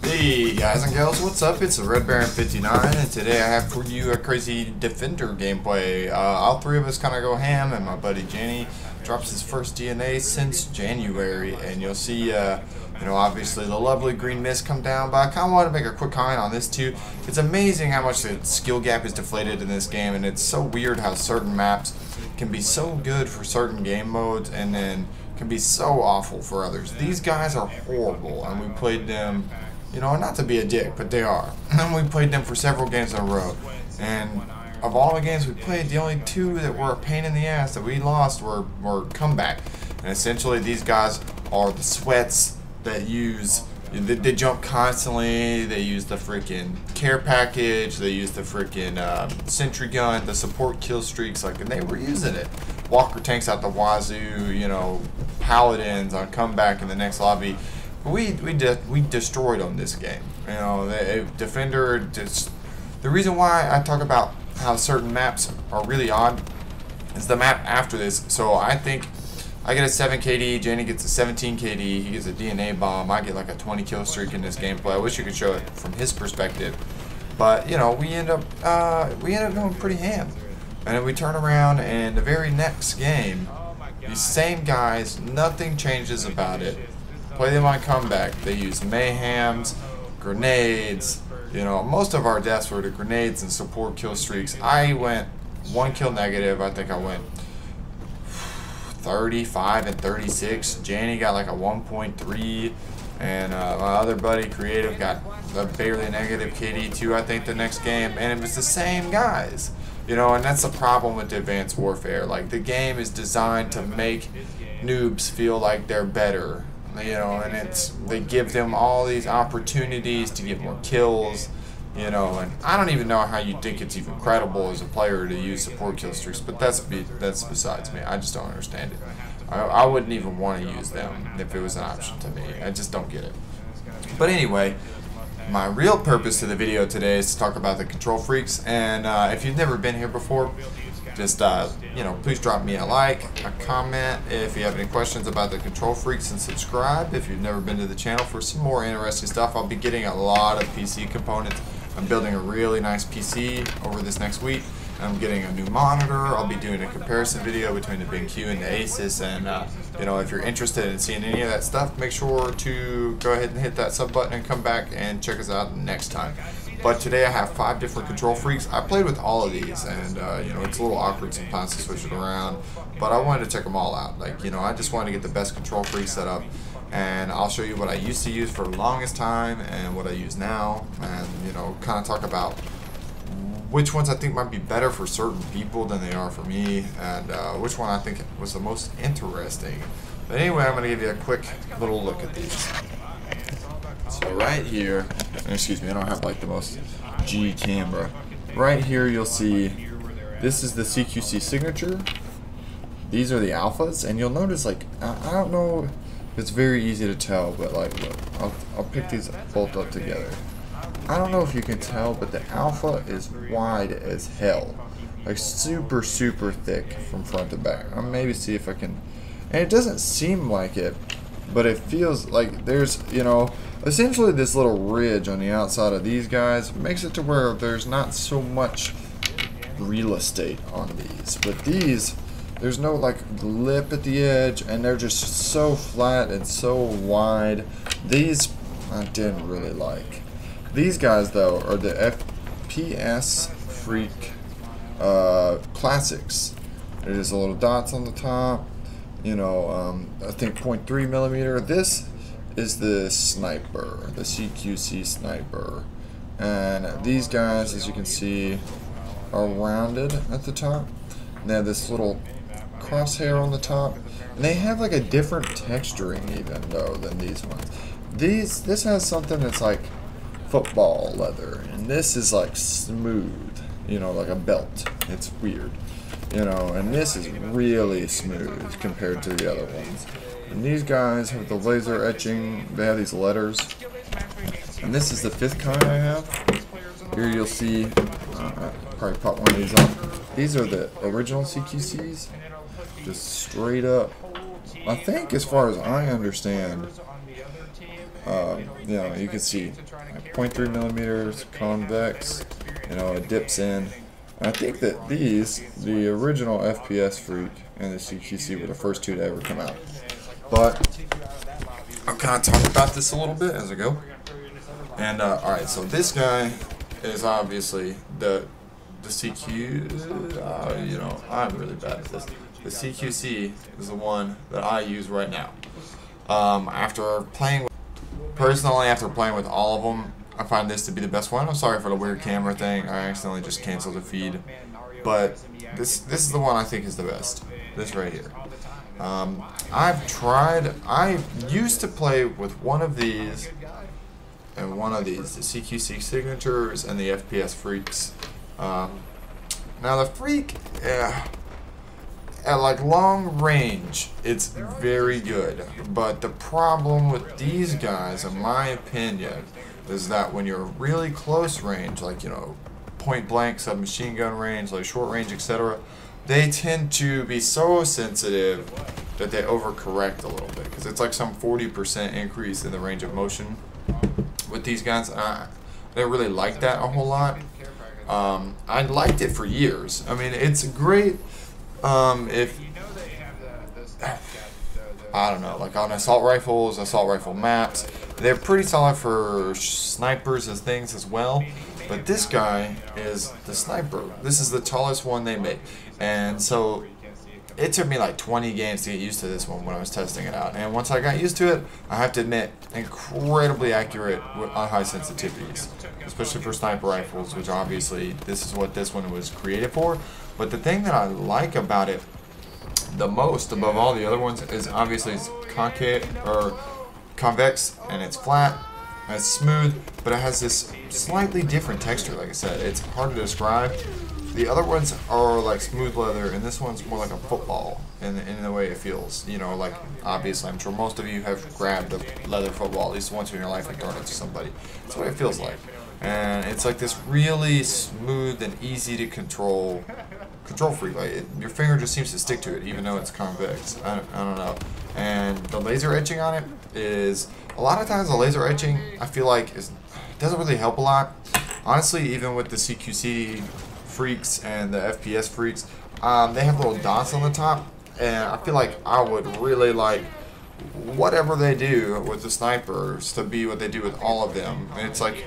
Hey guys and gals, what's up? It's the Red Baron 59, and today I have for you a crazy Defender gameplay. All three of us kind of go ham, and my buddy Janny drops his first DNA since January, and you'll see, obviously the lovely green mist come down, but I kind of want to make a quick comment on this too. It's amazing how much the skill gap is deflated in this game, and it's so weird how certain maps can be so good for certain game modes, and then can be so awful for others. These guys are horrible, and we played them, not to be a dick, but they are. And we played them for several games in a row. And of all the games we played, the only two that were a pain in the ass that we lost were comeback. And essentially these guys are the sweats that they jump constantly, they use the freaking care package, they use the freaking sentry gun, the support kill streaks, and they were using it. Walker tanks out the wazoo, paladins on comeback in the next lobby. We destroyed them this game. Defender. The reason why I talk about how certain maps are really odd is the map after this. So I think I get a 7 KD, Janny gets a 17 KD, he gets a DNA bomb, I get like a 20 kill streak in this gameplay. I wish you could show it from his perspective, but we end up going pretty ham. And then we turn around, and the very next game, these same guys, nothing changes about it. Play them on comeback. They use mayhems, grenades. Most of our deaths were to grenades and support kill streaks. I went 1 kill negative. I think I went 35 and 36. Janny got like a 1.3, and my other buddy Creative got a barely negative KD2. I think the next game, and it was the same guys. And that's the problem with Advanced Warfare. Like, the game is designed to make noobs feel like they're better. And they give them all these opportunities to get more kills, and I don't even know how you think it's even credible as a player to use support kill streaks, but that's besides me. I just don't understand it. I wouldn't even want to use them if it was an option to me. I just don't get it. But anyway, my real purpose of the video today is to talk about the Kontrol Freeks, and if you've never been here before, just, please drop me a like, a comment if you have any questions about the Kontrol Freeks, and subscribe if you've never been to the channel for some more interesting stuff. I'll be getting a lot of PC components. I'm building a really nice PC over this next week. I'm getting a new monitor. I'll be doing a comparison video between the BenQ and the Asus, and if you're interested in seeing any of that stuff, make sure to go ahead and hit that sub button and come back and check us out next time. But today I have 5 different Kontrol Freeks. I played with all of these, and it's a little awkward sometimes to switch it around, but I wanted to check them all out. I just wanted to get the best Kontrol Freek set up, and I'll show you what I used to use for the longest time and what I use now, and kind of talk about which ones I think might be better for certain people than they are for me, and which one I think was the most interesting. But anyway, I'm going to give you a quick little look at these. So right here, excuse me, I don't have like the most G camera. Right here you'll see, this is the CQC signature. These are the alphas, and you'll notice, I don't know, it's very easy to tell, but look, I'll pick these both up together. I don't know if you can tell, but the alpha is wide as hell. Like super thick from front to back. I'll maybe see if I can, and it doesn't seem like it, but it feels like there's, essentially this little ridge on the outside of these guys makes it to where there's not so much real estate on these. But these, there's no lip at the edge, and they're just so flat and so wide. These I didn't really like. These guys though are the FPS Freak Classics. There's a little dots on the top. I think 0.3 millimeter. This is the sniper, the CQC sniper, and these guys, as you can see, are rounded at the top. And they have this little crosshair on the top, and they have like a different texturing even though than these ones. This has something that's like football leather, and this is like smooth, like a belt. It's weird. And this is really smooth compared to the other ones. And these guys have the laser etching, they have these letters. And this is the 5th kind I have. Here you'll see, probably pop one of these up. These are the original CQCs. just straight up. I think as far as I understand, you know, you can see like 0.3 millimeters convex, you know, it dips in. And I think that these, the original FPS Freak and the CQC, were the first two to ever come out. But I'll kind of talk about this a little bit as I go. And alright, so this guy is obviously the CQ, you know, I'm really bad at this. The CQC is the one that I use right now. After playing with all of them, I find this to be the best one. I'm sorry for the weird camera thing. I accidentally just canceled the feed. But this is the one I think is the best. This right here. I used to play with one of these and one of these, the CQC signatures and the FPS Freaks. Now the Freak, at like long range, it's very good. But the problem with these guys, in my opinion, is that when you're really close range, like, you know, point blank, submachine gun range, like short range, etc., they tend to be so sensitive that they overcorrect a little bit, because it's like some 40% increase in the range of motion with these guns. I didn't really like that a whole lot. I liked it for years. I mean, it's great if, I don't know, like on assault rifles, assault rifle maps, they're pretty solid for snipers and things as well. But this guy is the sniper. This is the tallest one they make. And so it took me like 20 games to get used to this one when I was testing it out. And once I got used to it, I have to admit, incredibly accurate on high sensitivities, especially for sniper rifles, which obviously this is what this one was created for. But the thing that I like about it the most, above all the other ones, is obviously it's concave or convex, and it's flat, and it's smooth, but it has this slightly different texture. Like I said, it's hard to describe. The other ones are like smooth leather, and this one's more like a football in the way it feels. You know, like obviously I'm sure most of you have grabbed a leather football at least once in your life and thrown it to somebody. That's what it feels like. And it's like this really smooth and easy to control freak. Like your finger just seems to stick to it, even though it's convex. I don't know. And the laser etching on it is, a lot of times the laser etching, I feel like, doesn't really help a lot. Honestly, even with the CQC Freaks and the FPS Freaks, they have little dots on the top, and I feel like I would really like whatever they do with the snipers to be what they do with all of them. And it's like,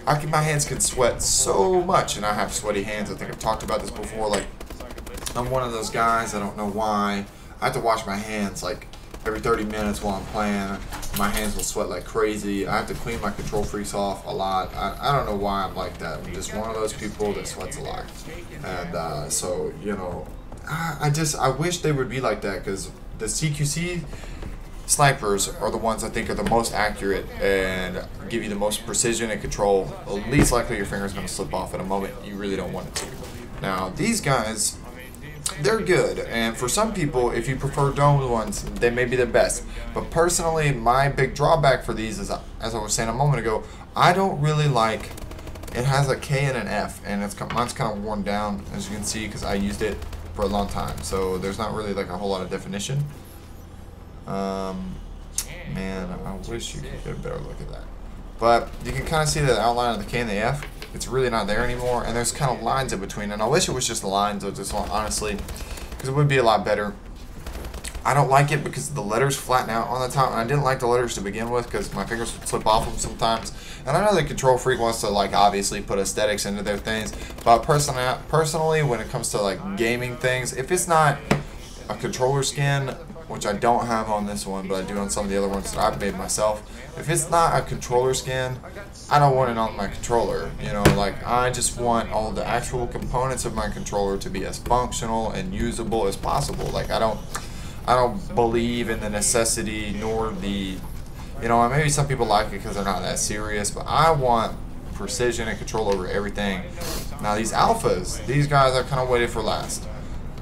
my hands can sweat so much, and I have sweaty hands. I think I've talked about this before. Like, I'm one of those guys, I don't know why, I have to wash my hands like every 30 minutes while I'm playing. My hands will sweat like crazy. I have to clean my Kontrol Freeks off a lot. I don't know why I'm like that. I'm just one of those people that sweats a lot. And so, you know, I wish they would be like that, because the CQC snipers are the ones I think are the most accurate and give you the most precision and control. The least likely your finger's going to slip off at a moment you really don't want it to. Now, these guys, they're good, and for some people, if you prefer domed ones, they may be the best. But personally, my big drawback for these is, as I was saying a moment ago, I don't really like, it has a K and an F, and mine's kind of worn down, as you can see, because I used it for a long time. So there's not really like a whole lot of definition. Man, I wish you could get a better look at that. But you can kind of see the outline of the K and the F. It's really not there anymore, and there's kind of lines in between. And I wish it was just lines, honestly, because it would be a lot better. I don't like it because the letters flatten out on the top, and I didn't like the letters to begin with because my fingers would slip off them sometimes. And I know the Kontrol Freak wants to, like, obviously put aesthetics into their things, but personally, when it comes to like gaming things, if it's not a controller skin, which I don't have on this one, but I do on some of the other ones that I've made myself. If it's not a controller skin, I don't want it on my controller. You know, like, I just want all the actual components of my controller to be as functional and usable as possible. Like, I don't believe in the necessity nor the, you know, maybe some people like it because they're not that serious, but I want precision and control over everything. Now, these alphas, these guys are kind of waited for last.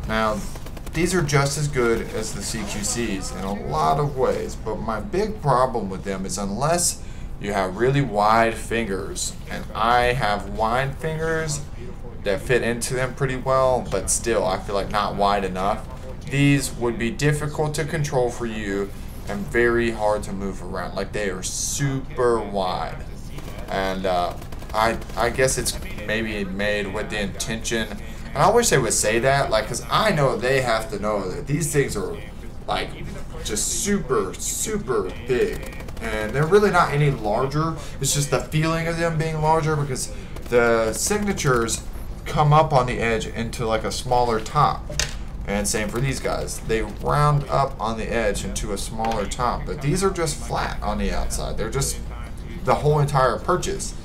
Now, these are just as good as the CQCs in a lot of ways, but my big problem with them is unless you have really wide fingers, and I have wide fingers that fit into them pretty well, but still I feel like not wide enough, these would be difficult to control for you and very hard to move around. Like, they are super wide. And I guess it's maybe made with the intention, and I wish they would say that, like, because I know they have to know that these things are like just super big, and they're really not any larger. It's just the feeling of them being larger, because the signatures come up on the edge into like a smaller top. And same for these guys. They round up on the edge into a smaller top. But these are just flat on the outside. They're just the whole entire purchase.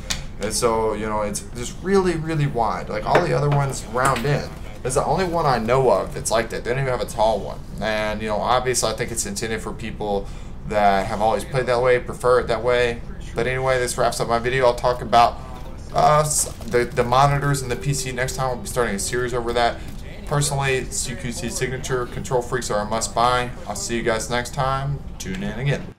And so, you know, it's just really wide. Like, all the other ones round in. It's the only one I know of that's like that. They don't even have a tall one. And, you know, obviously I think it's intended for people that have always played that way, prefer it that way. But anyway, this wraps up my video. I'll talk about the monitors and the PC next time. We'll be starting a series over that. Personally, CQC Signature Kontrol Freeks are a must buy. I'll see you guys next time. Tune in again.